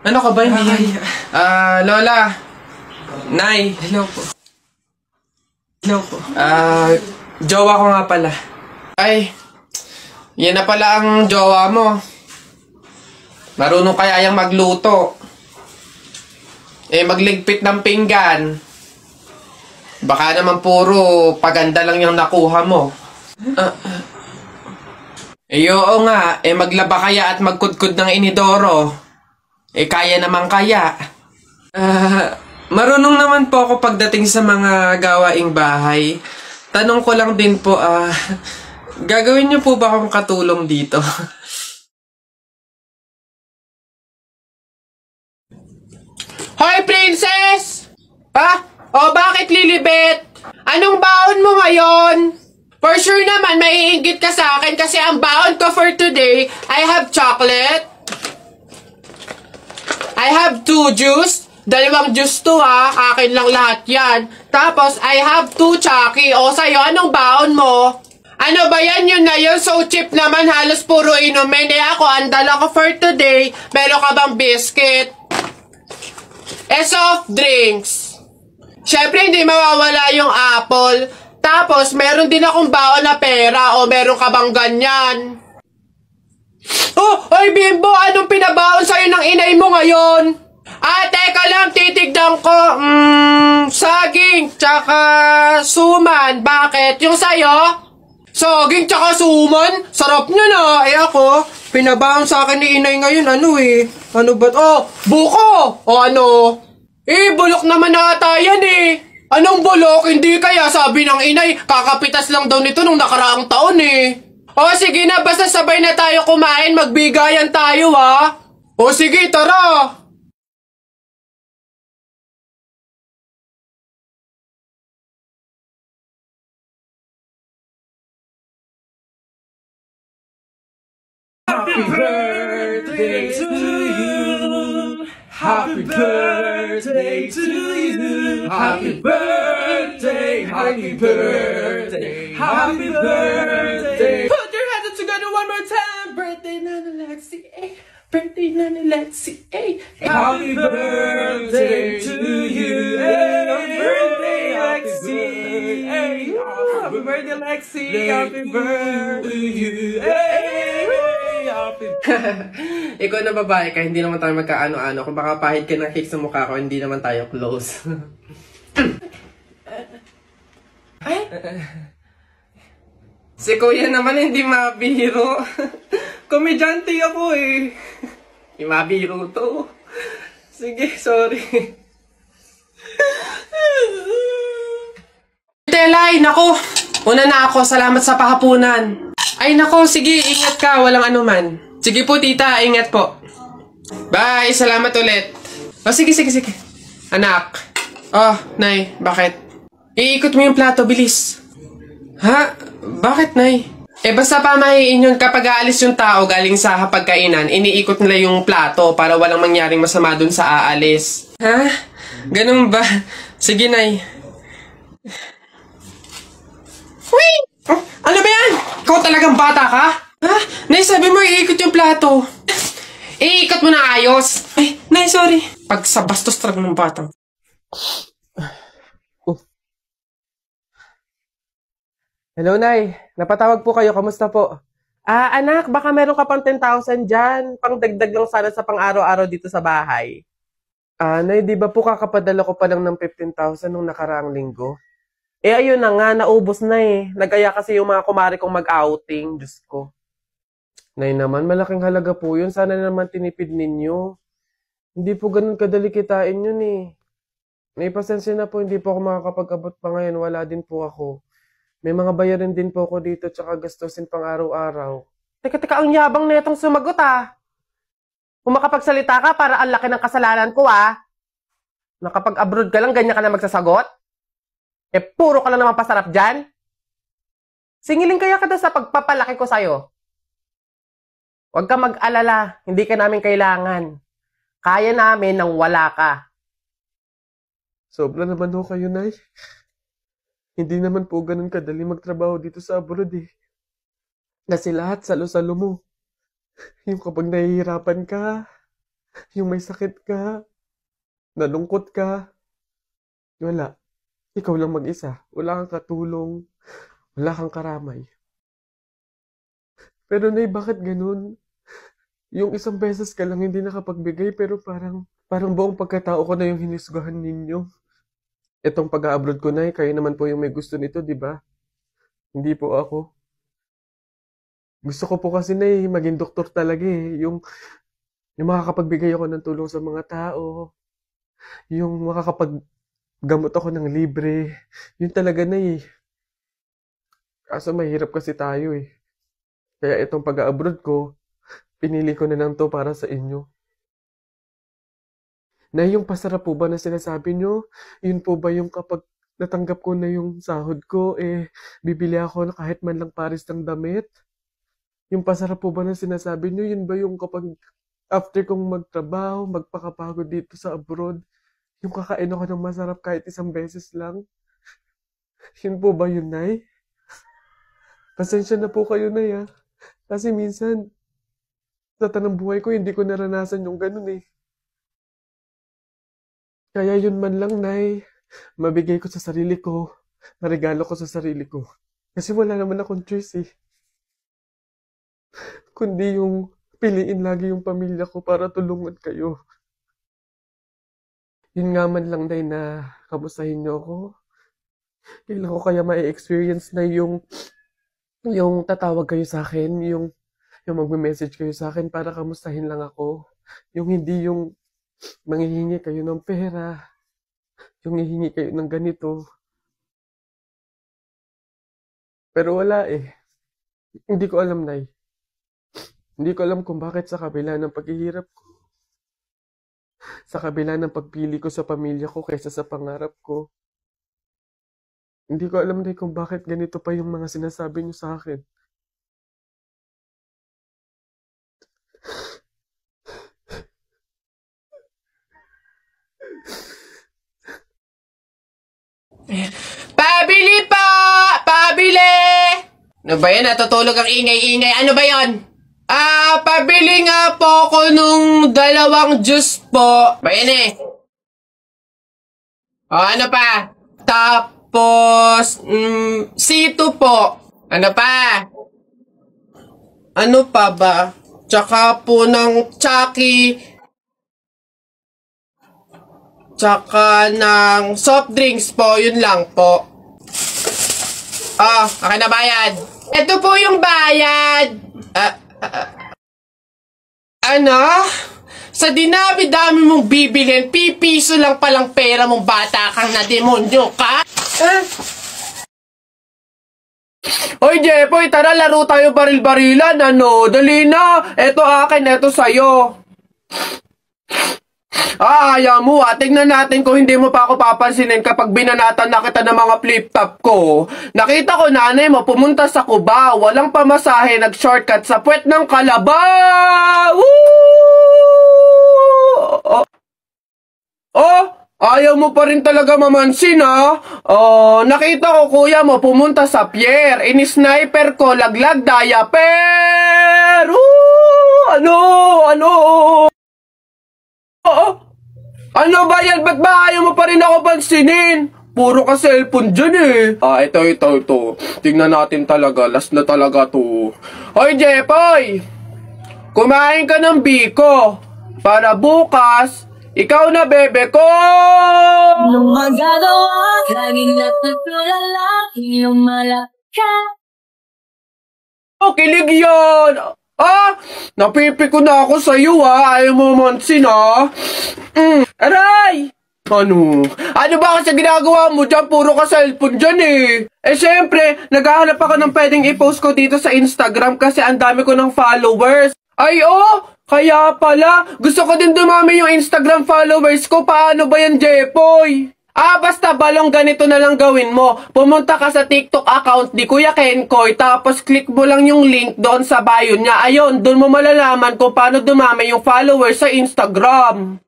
Ano ka ba? Hindi. Lola. Nay. Hello po. Hello po. Jowa ko nga pala. Ay, yan na pala ang jowa mo. Marunong kaya yung magluto. Magligpit ng pinggan. Baka naman puro paganda lang yung nakuha mo. Oo nga, maglaba kaya at magkudkod ng inidoro. Kaya naman kaya. Marunong naman po ako pagdating sa mga gawaing bahay. Tanong ko lang din po, gagawin niyo po ba akong katulong dito? Hoy, princess! O bakit lilibet? Anong baon mo ngayon? For sure naman, maiinggit ka sa akin kasi ang baon ko for today, I have chocolate. I have 2 juice. 2 juice to ha. Akin lang lahat yan. Tapos, I have 2 Chucky. O sa'yo, anong baon mo? Ano ba yan? Yun na yun. So cheap naman. Halos puro inumin. Ako, ang dala ko for today. Meron ka bang biscuit? Soft drinks. Siyempre, hindi mawawala yung apple. Tapos, meron din akong baon na pera. O, meron ka bang ganyan? Oy, Bimbo! Anong pinabaon sa'yo ng inay mo ngayon? Teka lang, titignan ko. Saging, tsaka suman. Bakit? Yung sa'yo? Saging, tsaka suman? Sarap nyo na. Ako, pinabaon sa akin ni inay ngayon. Ano ba? Buko! O ano? Bulok naman ata yan Anong bulok? Hindi kaya sabi ng inay, kakapitas lang daw nito nung nakaraang taon sige na, basta sabay na tayo kumain, magbigayan tayo sige, tara! Happy birthday to you. Happy birthday to you. Happy birthday. Happy birthday. Happy birthday. Put your hands together one more time. Birthday, Nana Lexi. Birthday, Nana Lexi. Happy birthday to you. Happy birthday, Lexi. Happy birthday, Lexi. Happy birthday to you. Ikaw na babae ka, hindi naman tayo magkaano-ano. Kung baka pahid ka ng cake sa mukha ko, hindi naman tayo close. Si kuya naman hindi mabiro. Komedyante ako Hindi mabiro to. Sige, sorry. Telay, nako. Una na ako, salamat sa pahapunan. Ay nako, sige, ingat ka, walang anuman. Sige po tita, ingat po. Bye, salamat ulit. Sige. Anak. Nay, bakit? Iikot mo yung plato, bilis. Ha? Bakit, Nay? Basta pamahiin yun kapag aalis yung tao galing sa hapagkainan, iniikot nila yung plato para walang mangyaring masama dun sa aalis. Ha? Ganun ba? Sige, Nay. Wait! Ano ba yan? Ikaw talagang bata ka? Ha? Nay, sabi mo iikot yung plato. Iikot mo na ayos. Nay, sorry. Pag sa bastos talaga ng batang. Hello, Nay. Napatawag po kayo. Kamusta po? Anak, baka meron ka pang 10,000 dyan. Pangdagdag lang sana sa pang-araw-araw dito sa bahay. Nay, di ba po kakapadala ko pa lang ng 15,000 nung nakaraang linggo? Ayun na nga, naubos na Nagaya kasi yung mga kumari kong mag-outing. Diyos ko. Nay naman, malaking halaga po yun. Sana naman tinipid ninyo. Hindi po ganun kadali kitain yun May pasensya na po, hindi po ako makakapag-abot pa ngayon. Wala din po ako. May mga bayarin din po ako dito tsaka gastusin pang araw-araw. Teka, ang yabang na itong sumagot Kung makapagsalita ka, para ang laki ng kasalanan ko Nakapag-abroad ka lang, ganyan ka na magsasagot? Puro ka lang naman pasarap dyan? Singilin kaya ka sa pagpapalaki ko sa'yo. Huwag ka mag-alala, hindi ka namin kailangan. Kaya namin nang wala ka. Sobra naman kayo, Nay. Hindi naman po ganun kadali magtrabaho dito sa abroad Kasi lahat salo-salo mo. Yung kapag nahihirapan ka, Yung may sakit ka, nalungkot ka, wala. Ikaw lang mag-isa. Wala kang katulong, wala kang karamay. Pero Nay, bakit ganun? Yung isang beses ka lang hindi nakapagbigay pero parang buong pagkatao ko na yung hinisgahan ninyo. Itong pag-a-abroad ko, Nay, kayo naman po yung may gusto nito, di ba? Hindi po ako. Gusto ko po kasi, Nay, maging doktor talaga eh. Yung makakapagbigay ako ng tulong sa mga tao. Yung makakapaggamot ako ng libre. Yun talaga, Nay. Kaso mahirap kasi tayo eh. Kaya itong pag-a-abroad ko, pinili ko na lang to para sa inyo. Na yung pasarap po ba na sinasabi nyo? Yun po ba yung kapag natanggap ko na yung sahod ko, bibili ako na kahit man lang pares ng damit? Yung pasarap po ba na sinasabi nyo? Yun ba yung kapag after kong magtrabaho, magpakapagod dito sa abroad, yung kakain ako ng masarap kahit isang beses lang? Yun po ba yun, Nay? Pasensya na po kayo, Nay, ah. Kasi minsan, sa tanang buhay ko, hindi ko naranasan yung ganun eh. Kaya yun man lang, Nay, mabigay ko sa sarili ko, maregalo ko sa sarili ko. Kasi wala naman akong choice eh. Kundi yung piliin lagi yung pamilya ko para tulungan kayo. Yun nga man lang, Nay, na kamustahin niyo ako. Kailan ko kaya ma-experience na yung tatawag kayo sa akin, yung magme-message kayo sa akin para kamustahin lang ako. Yung hindi yung manghihingi kayo ng pera, yung hihingi kayo ng ganito. Pero wala eh. Hindi ko alam, Nay. Hindi ko alam kung bakit sa kabila ng paghihirap ko, sa kabila ng pagpili ko sa pamilya ko kaysa sa pangarap ko, hindi ko alam, Nay, kung bakit ganito pa yung mga sinasabi niyo sa akin. Pabili po! Pabili! Ano ba yan? Natutulog ang ingay-ingay. Ano ba yon? Pabili nga po ako nung 2 juice po. Ba yan eh? Ano pa? Tapos, C2 po. Ano pa? Ano pa ba? Tsaka po ng Chucky. Tsaka ng soft drinks po. Yun lang po. Akin na bayad. Ito po yung bayad. Ano? Sa dinami-dami mong bibilhin, pipiso lang palang pera mong bata kang na demonyo ka? Oy, Jepoy, tara laro tayo baril-barilan, ano? Dali na! Eto akin, eto sa'yo. Ayaw mo tignan natin kung hindi mo pa ako papansinin kapag binanatan na kita ng mga flip-top ko. Nakita ko nanay mo pumunta sa Cubao, walang pamasahe, nag-shortcut sa puwet ng Kalabaw! Ayaw mo pa rin talaga mamansin ha? Nakita ko kuya mo pumunta sa pier, ini-sniper ko, laglag diaper! Ano ba yan? Ba't ba ayaw mo pa rin ako pansinin? Puro ka cellphone dyan eh. Ito. Tingnan natin talaga. Last na talaga to. Hoy, Jepoy! Kumain ka ng biko. Para bukas, ikaw na bebe ko! Nung magagawa, laging natutulala, iyong malaka. Kilig yan! Napipiko na ako sa'yo ayaw mo mansin Aray! Ano ba kasi ginagawa mo dyan? Puro ka cellphone dyan eh. Siyempre, naghahanap ako ng pwedeng i-post ko dito sa Instagram kasi ang dami ko ng followers. Kaya pala, gusto ko din dumami yung Instagram followers ko. Paano ba yan, Jepoy? Basta balong ganito na lang gawin mo. Pumunta ka sa TikTok account ni Kuya Kenkoy, tapos click mo lang yung link doon sa bio niya. Ayun, doon mo malalaman kung paano dumami yung followers sa Instagram.